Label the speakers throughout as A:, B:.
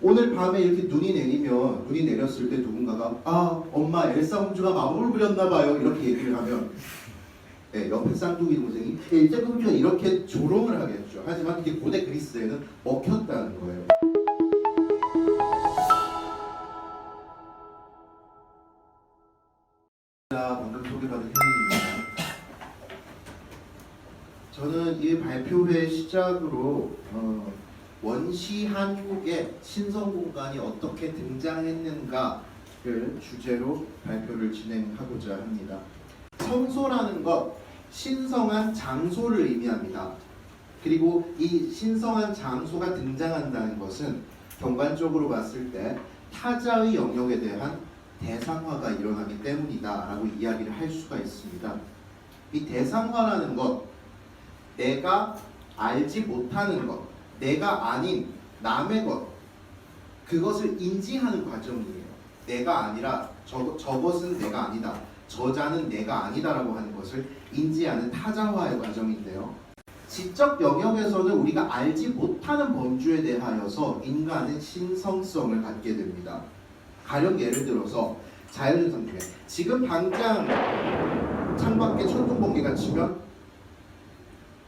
A: 오늘 밤에 이렇게 눈이 내리면 눈이 내렸을 때 누군가가 엄마 엘사 공주가 마법을 부렸나 봐요 이렇게 얘기를 하면 네, 옆에 쌍둥이 동생이 엘사 공주가 이렇게 조롱을 하겠죠. 하지만 그게 고대 그리스에는 먹혔다는 거예요. 방금 소개받은 현우입니다. 저는 이 발표회 시작으로 원시 한국의 신성공간이 어떻게 등장했는가를 주제로 발표를 진행하고자 합니다. 성소라는 것, 신성한 장소를 의미합니다. 그리고 이 신성한 장소가 등장한다는 것은 경관적으로 봤을 때 타자의 영역에 대한 대상화가 일어나기 때문이다 라고 이야기를 할 수가 있습니다. 이 대상화라는 것, 내가 알지 못하는 것, 내가 아닌 남의 것, 그것을 인지하는 과정이에요. 내가 아니라 저것은 내가 아니다, 저자는 내가 아니다라고 하는 것을 인지하는 타자화의 과정인데요. 지적 영역에서는 우리가 알지 못하는 범주에 대하여서 인간은 신성성을 갖게 됩니다. 가령 예를 들어서 자연현상 중에 지금 당장 창밖에 천둥번개가 치면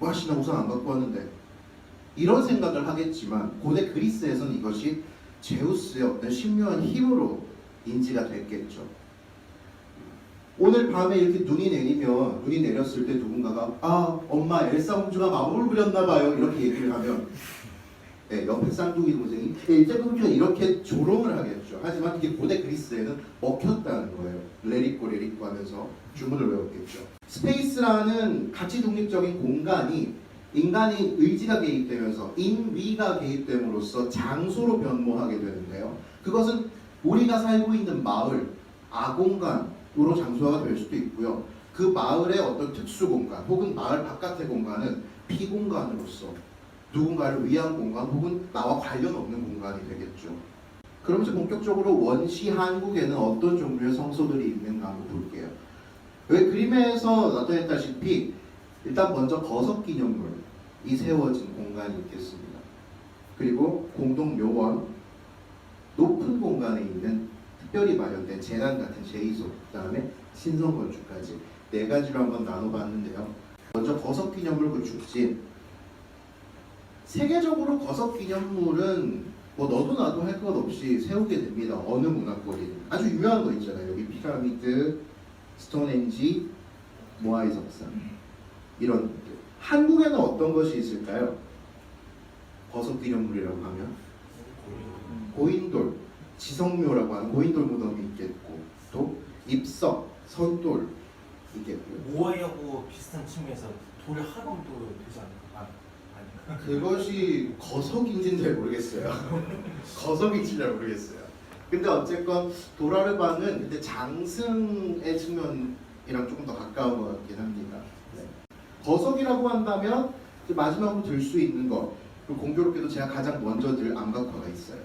A: 와씨 나 우산 안 갖고 왔는데 이런 생각을 하겠지만 고대 그리스에서는 이것이 제우스의 어떤 신묘한 힘으로 인지가 됐겠죠. 오늘 밤에 이렇게 눈이 내렸을 때 누군가가 엄마 엘사 공주가 마법을 부렸나 봐요 이렇게 얘기를 하면 네, 옆에 쌍둥이 동생이 엘사 공주가 이렇게 조롱을 하겠죠. 하지만 그게 고대 그리스에는 먹혔다는 거예요. 레리꼬 하면서 주문을 외웠겠죠. 스페이스라는 가치 독립적인 공간이 인간이 의지가 개입되면서 인위가 개입됨으로써 장소로 변모하게 되는데요. 그것은 우리가 살고 있는 마을, 아공간으로 장소화가 될 수도 있고요. 그 마을의 어떤 특수 공간 혹은 마을 바깥의 공간은 비공간으로서 누군가를 위한 공간 혹은 나와 관련 없는 공간이 되겠죠. 그러면서 본격적으로 원시 한국에는 어떤 종류의 성소들이 있는가 한번 볼게요. 여기 그림에서 나타냈다시피 일단 먼저 거석기념물이 세워진 공간이 있겠습니다. 그리고 공동묘원, 높은 공간에 있는 특별히 마련된 재단 같은 제이소, 그 다음에 신성건축까지 네 가지로 한번 나눠봤는데요. 먼저 거석기념물 구축지. 세계적으로 거석기념물은 뭐 너도 나도 할 것 없이 세우게 됩니다. 어느 문화권이든. 아주 유명한 거 있잖아요. 여기 피라미드, 스톤헨지, 모아이 석산 이런 것들. 한국에는 어떤 것이 있을까요? 거석기념물이라고 하면 고인돌, 지성묘라고 하는 고인돌 무덤이 있겠고 또 입석, 선돌 있겠고요.
B: 모아이하고 비슷한 측면에서 돌 하루도 되지 않을까?
A: 그것이 거석인지는 잘 모르겠어요. 거석인지는 잘 모르겠어요. 근데 어쨌건 도라르방은 근데 장승의 측면이랑 조금 더 가까운 것 같긴 합니다. 네. 거석이라고 한다면 마지막으로 들 수 있는 것, 그리고 공교롭게도 제가 가장 먼저 들 암각화가 있어요.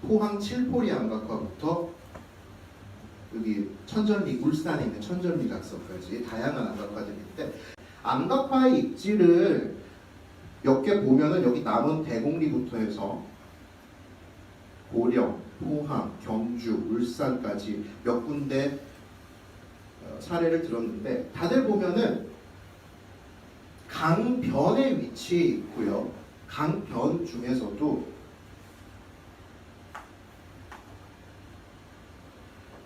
A: 포항 칠포리 암각화부터 여기 천전리, 울산에 있는 천전리 각서까지 다양한 암각화들이 있는데 암각화의 입지를 몇 개 보면은 여기 남은 대곡리부터 해서 고령, 포항, 경주, 울산까지 몇 군데 사례를 들었는데 다들 보면은 강변에 위치해 있고요. 강변 중에서도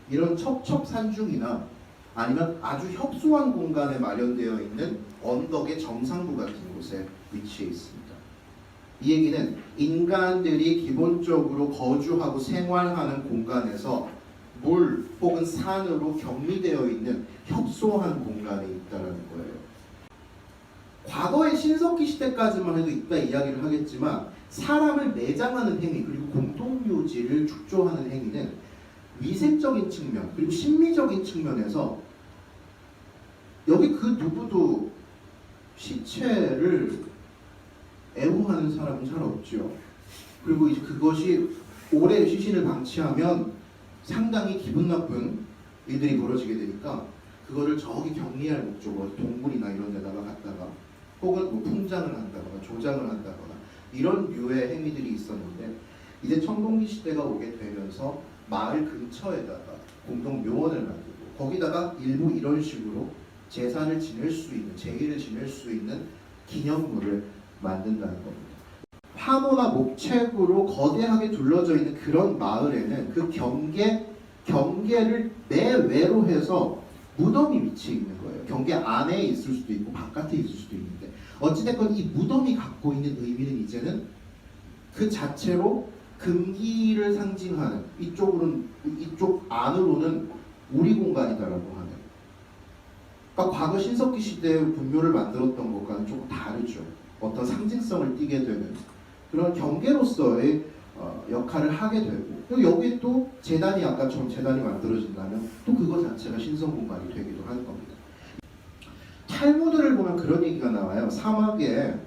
A: 이런 첩첩산중이나 아니면 아주 협소한 공간에 마련되어 있는 언덕의 정상부 같은 곳에 위치해 있습니다. 이 얘기는 인간들이 기본적으로 거주하고 생활하는 공간에서 물 혹은 산으로 격리되어 있는 협소한 공간에 있다는 거예요. 과거의 신석기 시대까지만 해도 이따 이야기를 하겠지만 사람을 매장하는 행위 그리고 공동묘지를 축조하는 행위는 위생적인 측면 그리고 심미적인 측면에서 여기 그 누구도 시체를 애호하는 사람은 잘 없죠. 그리고 이제 그것이 오래 시신을 방치하면 상당히 기분 나쁜 일들이 벌어지게 되니까 그거를 저기 격리할 목적으로 동굴이나 이런 데다가 갖다가 혹은 뭐 풍장을 한다거나 조장을 한다거나 이런 류의 행위들이 있었는데 이제 청동기 시대가 오게 되면서 마을 근처에다가 공동 묘원을 만들고 거기다가 일부 이런 식으로 제사를 지낼 수 있는 제의를 지낼 수 있는 기념물을 만든다는 겁니다. 화모나 목책으로 거대하게 둘러져 있는 그런 마을에는 그 경계를 내외로 해서 무덤이 위치해 있는 거예요. 경계 안에 있을 수도 있고 바깥에 있을 수도 있는데 어찌됐건 이 무덤이 갖고 있는 의미는 이제는 그 자체로 금기를 상징하는 이쪽 안으로는 우리 공간이다라고 하는. 그러니까 과거 신석기 시대의 분묘를 만들었던 것과는 조금 다르죠. 어떤 상징성을 띠게 되는 그런 경계로서의 역할을 하게 되고 그리고 여기에 또 제단이 아까처럼 제단이 만들어진다면 또 그거 자체가 신성 공간이 되기도 하는 겁니다. 탈무드를 보면 그런 얘기가 나와요. 사막에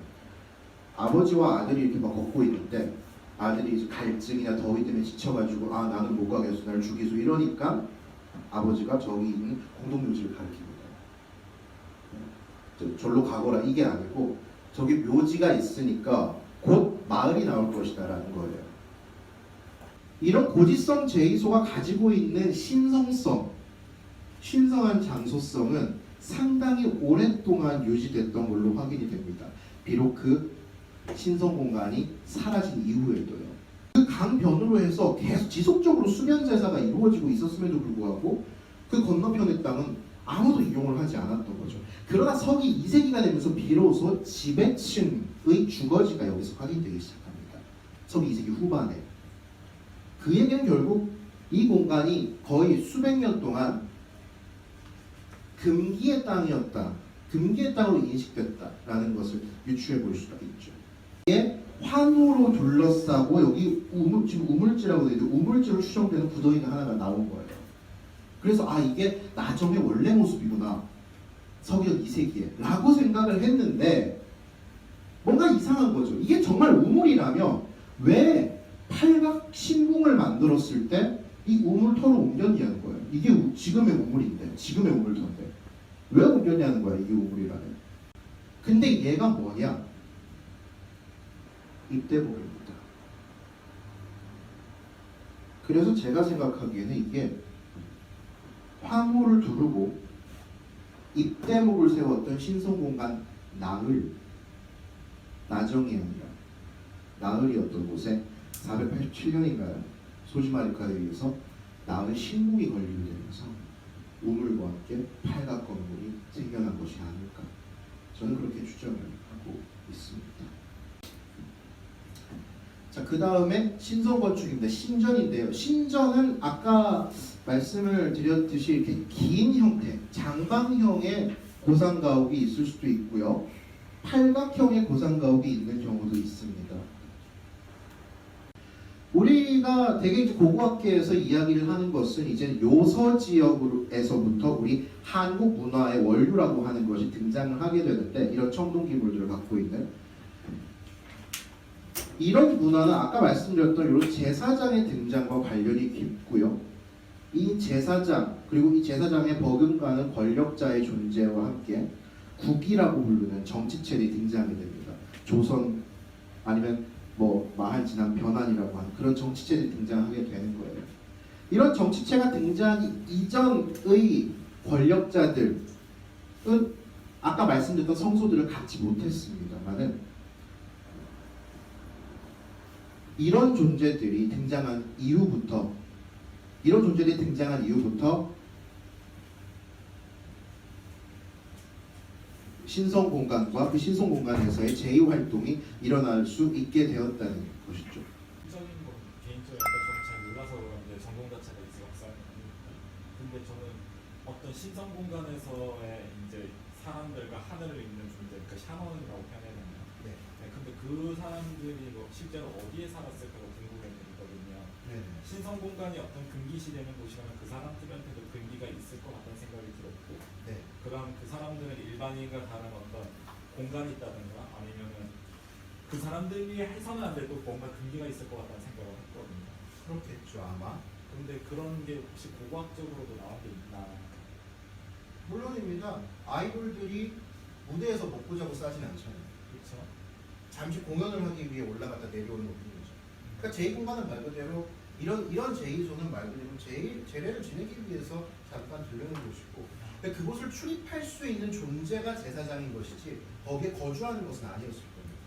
A: 아버지와 아들이 이렇게 막 걷고 있는데 아들이 이제 갈증이나 더위 때문에 지쳐가지고 아 나는 못 가겠어 나를 죽이소 이러니까 아버지가 저기 있는 공동묘지를 가리킵니다. 절로 가거라 이게 아니고 저기 묘지가 있으니까 곧 마을이 나올 것이다 라는 거예요. 이런 고지성 제의소가 가지고 있는 신성성, 신성한 장소성은 상당히 오랫동안 유지됐던 걸로 확인이 됩니다. 비록 그 신성 공간이 사라진 이후에도요. 그 강변으로 해서 계속 지속적으로 수면 제사가 이루어지고 있었음에도 불구하고 그 건너편의 땅은 아무도 이용을 하지 않았던 거죠. 그러나 서기 2세기가 되면서 비로소 지배층의 주거지가 여기서 확인되기 시작합니다. 서기 2세기 후반에. 그 얘기는 결국 이 공간이 거의 수백 년 동안 금기의 땅이었다. 금기의 땅으로 인식됐다라는 것을 유추해 볼 수가 있죠. 이게 환호로 둘러싸고 여기 지금 우물지라고 되어 있는데 우물지로 추정되는 구덩이가 하나가 나온 거예요. 그래서 아 이게 나점의 원래 모습이구나. 서기전 2세기에 라고 생각을 했는데 뭔가 이상한 거죠. 이게 정말 우물이라면 왜 팔각 신궁을 만들었을 때 이 우물터로 옮겼냐는 거예요. 이게 지금의 우물인데 지금의 우물터인데 왜 옮겼냐는 거야 이게 우물이라면. 근데 얘가 뭐냐? 입대복입니다. 그래서 제가 생각하기에는 이게 황후를 두르고 입대목을 세웠던 신성공간 나정이 아니라 나흘이었던 곳에 487년인가요? 소시마리카에 의해서 나흘 신궁이 건립되면서 우물과 함께 팔각 건물이 생겨난 것이 아닐까 저는 그렇게 추정을 하고 있습니다. 자, 그 다음에 신성 건축입니다. 신전인데요. 신전은 아까 말씀을 드렸듯이 이렇게 긴 형태, 장방형의 고상가옥이 있을 수도 있고요. 팔각형의 고상가옥이 있는 경우도 있습니다. 우리가 되게 이제 고고학계에서 이야기를 하는 것은 이제 요서 지역에서부터 우리 한국 문화의 원류라고 하는 것이 등장을 하게 되는데 이런 청동 기물들을 갖고 있는 이런 문화는 아까 말씀드렸던 이런 제사장의 등장과 관련이 깊고요. 이 제사장 그리고 이 제사장에 버금가는 권력자의 존재와 함께 국이라고 부르는 정치체들이 등장이 됩니다. 조선 아니면 뭐 마할 지난 변환이라고 하는 그런 정치체들이 등장하게 되는 거예요. 이런 정치체가 등장하기 이전의 권력자들은 아까 말씀드렸던 성소들을 갖지 못했습니다만은 이런 존재들이 등장한 이후부터 신성 공간과 그 신성 공간에서의 제의 활동이 일어날 수 있게 되었다는 것이죠.
B: 적인 건 개인적으로 약간 좀 잘 몰라서 그런데 전공 자체가 있어서 근데 저는 어떤 신성 공간에서의 이제 사람들과 하늘을 잇는 존재, 그러니까 샤먼이라고 표현해야 되나요?
A: 네.
B: 네, 근데 그 사람들이 뭐 실제로 어디에 살았을까가 궁금했거든요.
A: 네.
B: 신성 공간이 어떤 금기시되는 곳이라면 그 사람들한테도 금기가 있을 것 같다는 생각이 들었고,
A: 네.
B: 그럼 그 사람들은 일반인과 다른 어떤 공간이 있다든가 아니면은 그 사람들이 해서는 안 돼도 뭔가 금기가 있을 것 같다는 생각을 했거든요.
A: 그렇겠죠 아마.
B: 근데 그런 게 혹시 고고학적으로도 나온 게 있나?
A: 물론입니다. 아이돌들이 무대에서 먹고 자고 싸진 않잖아요.
B: 그렇죠?
C: 잠시 공연을 하기 위해 올라갔다 내려오는 거죠. 그러니까 제2공간은 말 그대로 이런 제2조는 말 그대로 제례를 지내기 위해서 잠깐 들르는 곳이고, 근데 그곳을 출입할 수 있는 존재가 제사장인 것이지 거기에 거주하는 것은 아니었을 겁니다.